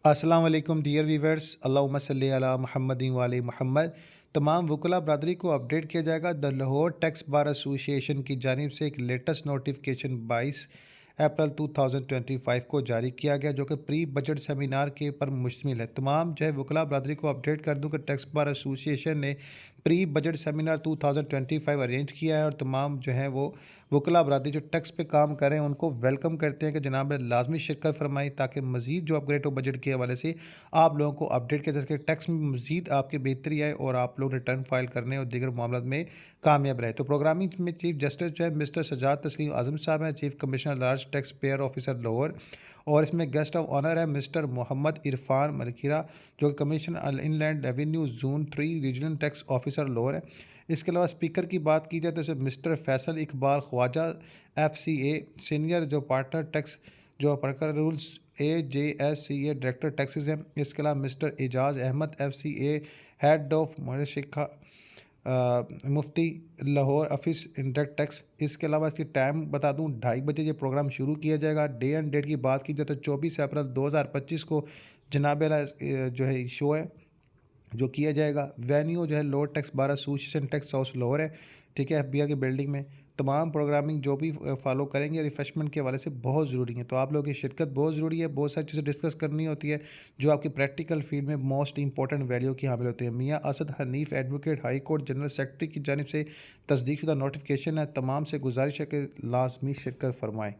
अस्सलाम वालेकुम dear viewers, अल्लाहुम्मा सल्ली अला मुहम्मदिन व आले मुहम्मद। तमाम वकला बरदरी को अपडेट किया जाएगा। The Lahore tax bar association की जानिब से एक लेटेस्ट नोटिफिकेशन 22 अप्रैल 2025 को जारी किया गया, जो कि प्री बजट सेमिनार के पर मुश्तमिल है। तमाम जो है वकला बरदरी को अपडेट कर दूँ कि टैक्स बार एसोसिएशन ने प्री बजट सेमिनार 2025 अरेंज किया है, और तमाम जो है वो वकला बरदरी जो टैक्स पे काम कर रहे हैं उनको वेलकम करते हैं कि जनाब ने लाजमी शिरकत फरमाई, ताकि मज़ीद जो अपग्रेड हो बजट के हवाले से आप लोगों को अपडेट किया जा सके, टैक्स में मज़ीद आपकी बेहतरी आए और आप लोग रिटर्न फाइल करने और दीगर मामलों में कामयाब रहे। तो प्रोग्रामिंग में चीफ जस्टिस जो है मिस्टर सजाद तस्लीम आज़म साहब हैं, chief commissioner large tax payer officer Lahore, और इसमें गेस्ट ऑफ ऑनर है मिस्टर मोहम्मद इरफान मलखीरा, जो कि commissioner inland revenue zone 3 regional tax officer Lahore है। इसके अलावा स्पीकर की बात की जाए तो इसे mister Faisal Iqbal Khwaja FCA senior जो पार्टनर टैक्स जो पर्कर रूल्स AJSCA डायरेक्टर टैक्सेस हैं। इसके अलावा mister Ejaz Ahmed FCA head of शिखा मुफ्ती लाहौर ऑफिस इंडायरेक्ट टैक्स। इसके अलावा इसकी टाइम बता दूं, 2:30 बजे ये प्रोग्राम शुरू किया जाएगा। डे एंड डेट की बात की जाए तो 24 अप्रैल 2025 को जनाब जो है शो है जो किया जाएगा। वेन्यू जो है lower tax bar association tax house Lahore है, ठीक है, FBR की बिल्डिंग में। तमाम प्रोग्रामिंग जो भी फॉलो करेंगे रिफ्रेशमेंट के हवाले से बहुत ज़रूरी है, तो आप लोगों की शिरकत बहुत ज़रूरी है। बहुत सारी चीज़ें डिस्कस करनी होती है जो आपकी प्रैक्टिकल फील्ड में मोस्ट इंपॉर्टेंट वैल्यू की हामिल होती है। मियाँ Asad Hanif advocate high court general secretary की जानिब से तस्दीक शुदा नोटिफिकेशन है। तमाम से गुजारिश है कि लाजमी शिरकत फरमाएँ।